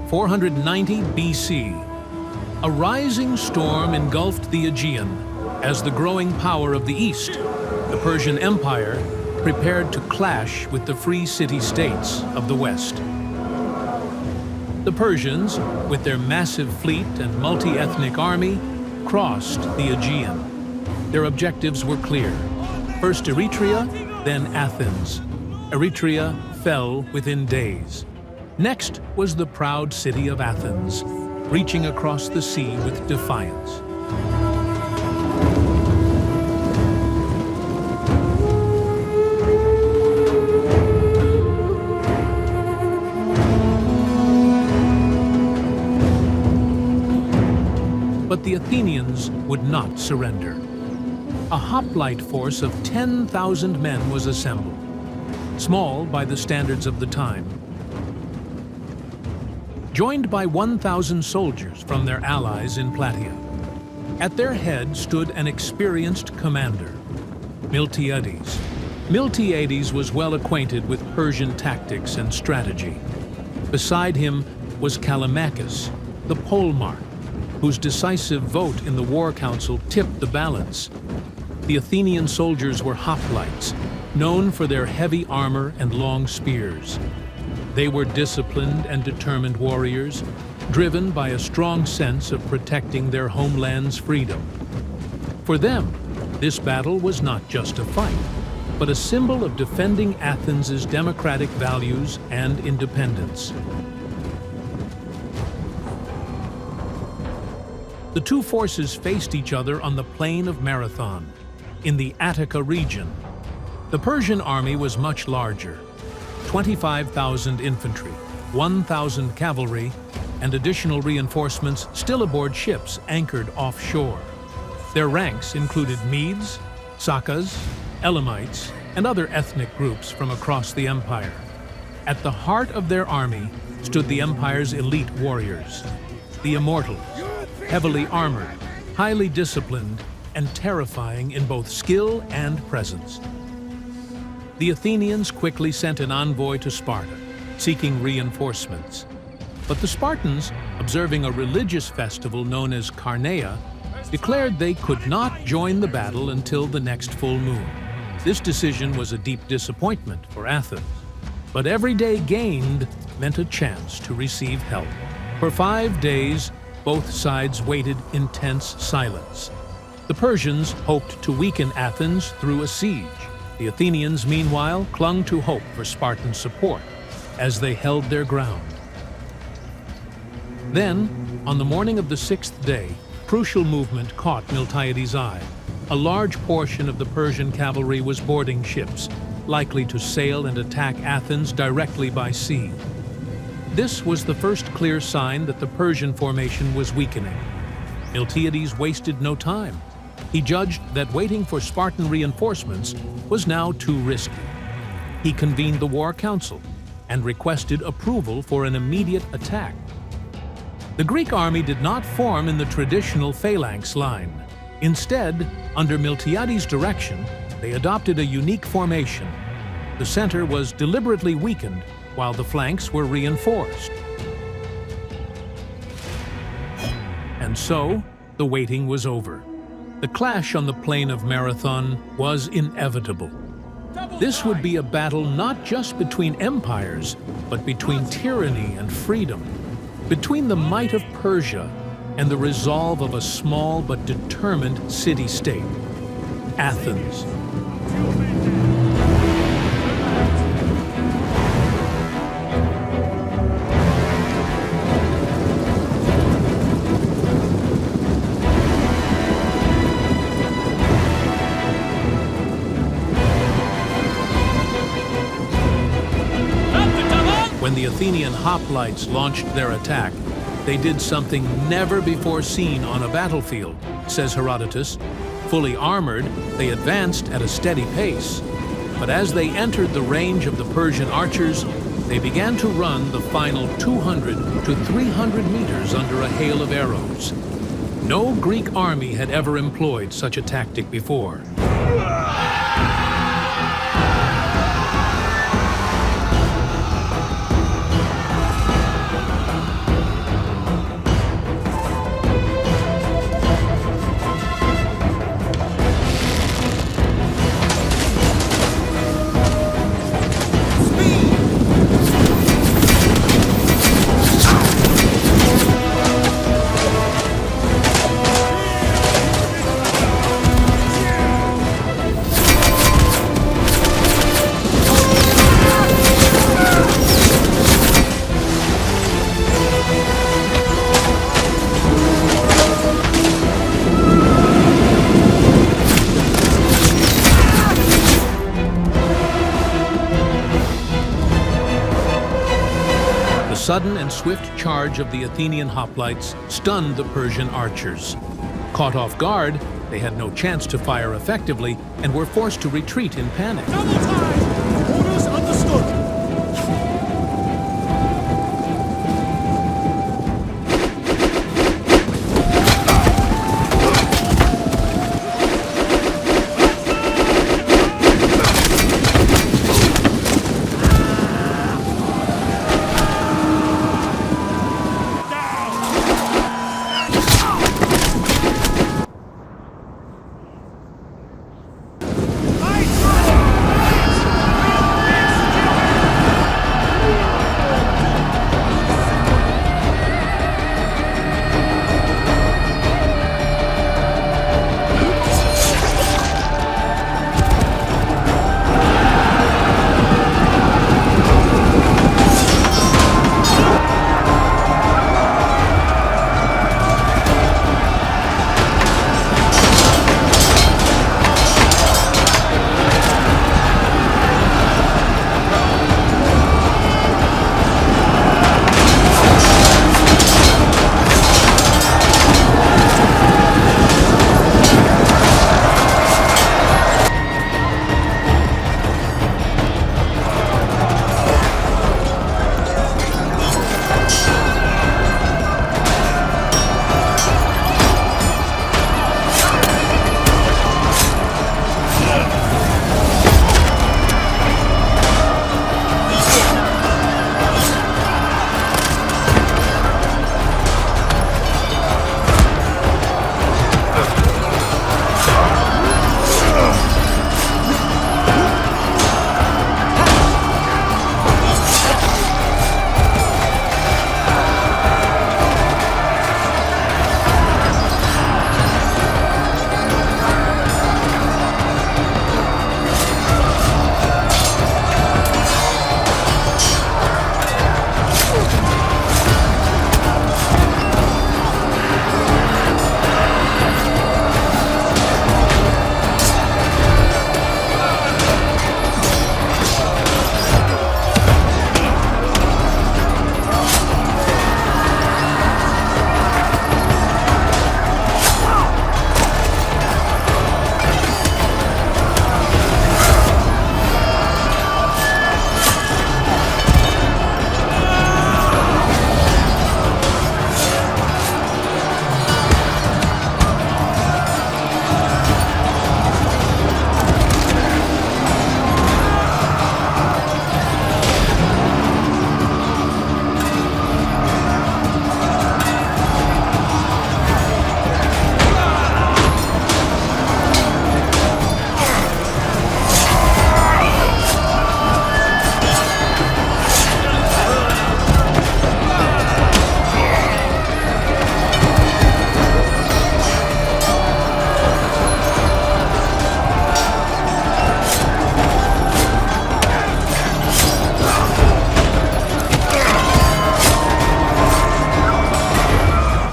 490 BC. A rising storm engulfed the Aegean as the growing power of the East, the Persian Empire, prepared to clash with the free city-states of the West. The Persians, with their massive fleet and multi-ethnic army, crossed the Aegean. Their objectives were clear. First Eretria, then Athens. Eretria fell within days. Next was the proud city of Athens, reaching across the sea with defiance. But the Athenians would not surrender. A hoplite force of 10,000 men was assembled, small by the standards of the time. Joined by 1,000 soldiers from their allies in Plataea. At their head stood an experienced commander, Miltiades. Miltiades was well acquainted with Persian tactics and strategy. Beside him was Callimachus, the polemarch, whose decisive vote in the war council tipped the balance. The Athenian soldiers were hoplites, known for their heavy armor and long spears. They were disciplined and determined warriors, driven by a strong sense of protecting their homeland's freedom. For them, this battle was not just a fight, but a symbol of defending Athens' democratic values and independence. The two forces faced each other on the plain of Marathon, in the Attica region. The Persian army was much larger, 25,000 infantry, 1,000 cavalry, and additional reinforcements still aboard ships anchored offshore. Their ranks included Medes, Sakas, Elamites, and other ethnic groups from across the empire. At the heart of their army stood the empire's elite warriors, the Immortals, heavily armored, highly disciplined, and terrifying in both skill and presence. The Athenians quickly sent an envoy to Sparta, seeking reinforcements. But the Spartans, observing a religious festival known as Carneia, declared they could not join the battle until the next full moon. This decision was a deep disappointment for Athens. But every day gained meant a chance to receive help. For 5 days, both sides waited in tense silence. The Persians hoped to weaken Athens through a siege. The Athenians, meanwhile, clung to hope for Spartan support as they held their ground. Then, on the morning of the 6th day, crucial movement caught Miltiades' eye. A large portion of the Persian cavalry was boarding ships, likely to sail and attack Athens directly by sea. This was the first clear sign that the Persian formation was weakening. Miltiades wasted no time. He judged that waiting for Spartan reinforcements was now too risky. He convened the war council and requested approval for an immediate attack. The Greek army did not form in the traditional phalanx line. Instead, under Miltiades' direction, they adopted a unique formation. The center was deliberately weakened while the flanks were reinforced. And so, the waiting was over. The clash on the plain of Marathon was inevitable. This would be a battle not just between empires, but between tyranny and freedom, between the might of Persia and the resolve of a small but determined city-state, Athens. When the Athenian hoplites launched their attack, they did something never before seen on a battlefield, says Herodotus. Fully armored, they advanced at a steady pace. But as they entered the range of the Persian archers, they began to run the final 200 to 300 meters under a hail of arrows. No Greek army had ever employed such a tactic before. sudden and swift charge of the Athenian hoplites stunned the Persian archers. Caught off guard, they had no chance to fire effectively and were forced to retreat in panic. Double time! Orders understood!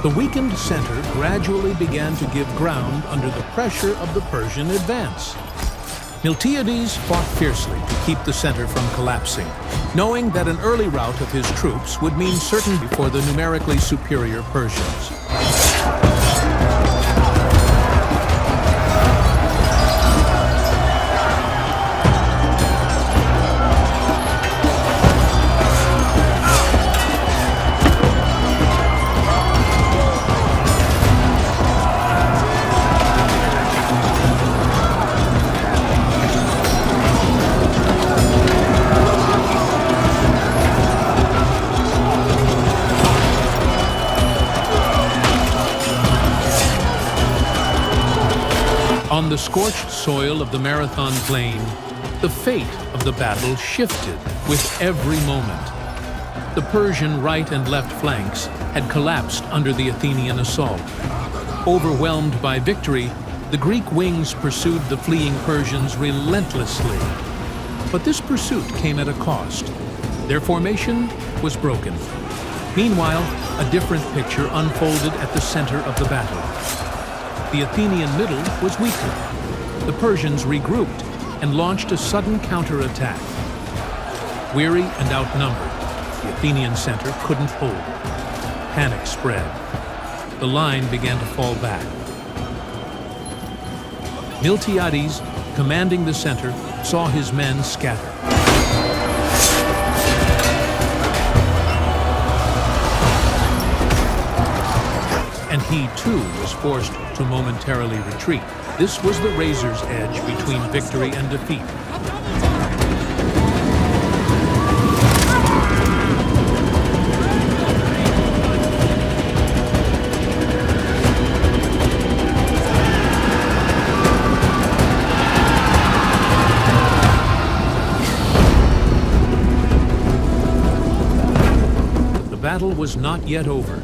The weakened center gradually began to give ground under the pressure of the Persian advance. Miltiades fought fiercely to keep the center from collapsing, knowing that an early rout of his troops would mean certainty for the numerically superior Persians. On the scorched soil of the Marathon Plain, the fate of the battle shifted with every moment. The Persian right and left flanks had collapsed under the Athenian assault. Overwhelmed by victory, the Greek wings pursued the fleeing Persians relentlessly. But this pursuit came at a cost. Their formation was broken. Meanwhile, a different picture unfolded at the center of the battle. The Athenian middle was weaker. The Persians regrouped and launched a sudden counterattack. Weary and outnumbered, the Athenian center couldn't hold. Panic spread. The line began to fall back. Miltiades, commanding the center, saw his men scatter. And he, too, was forced to momentarily retreat. This was the razor's edge between victory and defeat. The battle was not yet over.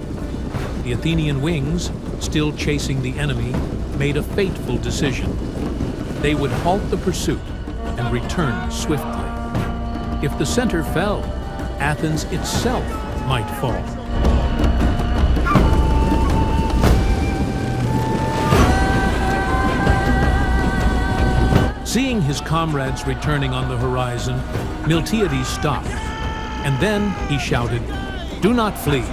The Athenian wings, still chasing the enemy, made a fateful decision. They would halt the pursuit and return swiftly. If the center fell, Athens itself might fall. Seeing his comrades returning on the horizon, Miltiades stopped, and then he shouted, "Do not flee.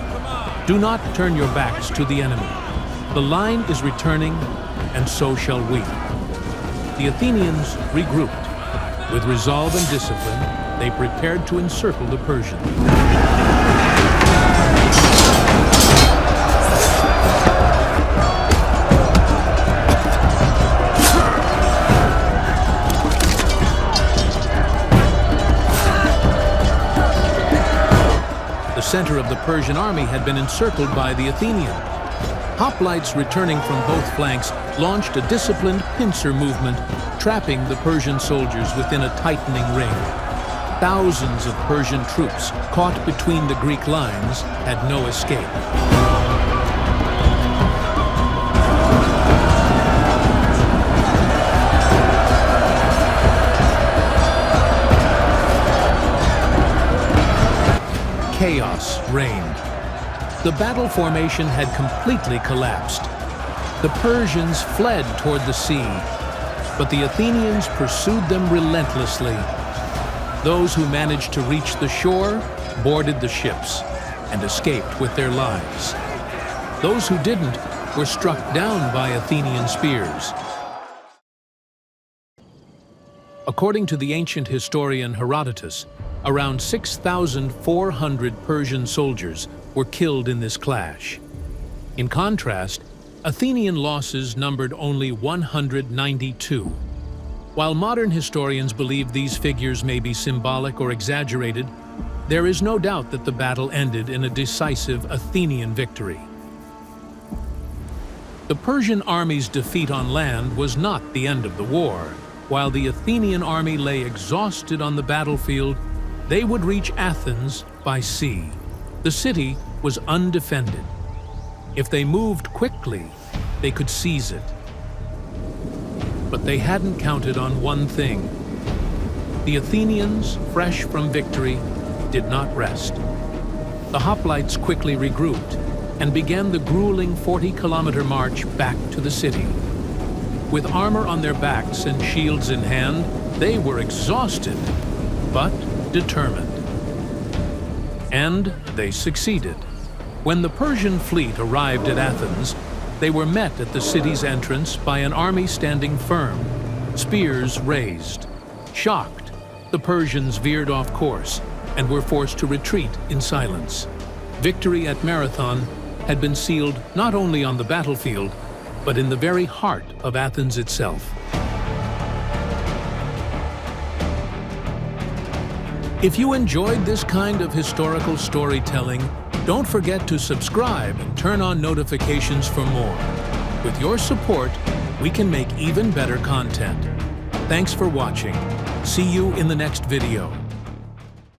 Do not turn your backs to the enemy. The line is returning, and so shall we." The Athenians regrouped. With resolve and discipline, they prepared to encircle the Persians. The center of the Persian army had been encircled by the Athenian. Hoplites returning from both flanks launched a disciplined pincer movement, trapping the Persian soldiers within a tightening ring. Thousands of Persian troops, caught between the Greek lines, had no escape. Chaos reigned. The battle formation had completely collapsed. The Persians fled toward the sea, but the Athenians pursued them relentlessly. Those who managed to reach the shore boarded the ships and escaped with their lives. Those who didn't were struck down by Athenian spears. According to the ancient historian Herodotus, around 6,400 Persian soldiers were killed in this clash. In contrast, Athenian losses numbered only 192. While modern historians believe these figures may be symbolic or exaggerated, there is no doubt that the battle ended in a decisive Athenian victory. The Persian army's defeat on land was not the end of the war. While the Athenian army lay exhausted on the battlefield, they would reach Athens by sea. The city was undefended. If they moved quickly, they could seize it. But they hadn't counted on one thing. The Athenians, fresh from victory, did not rest. The hoplites quickly regrouped and began the grueling 40-kilometer march back to the city. With armor on their backs and shields in hand, they were exhausted, but determined. And they succeeded. When the Persian fleet arrived at Athens, they were met at the city's entrance by an army standing firm, spears raised. Shocked, the Persians veered off course and were forced to retreat in silence. Victory at Marathon had been sealed not only on the battlefield, but in the very heart of Athens itself. If you enjoyed this kind of historical storytelling, don't forget to subscribe and turn on notifications for more. With your support, we can make even better content. Thanks for watching. See you in the next video.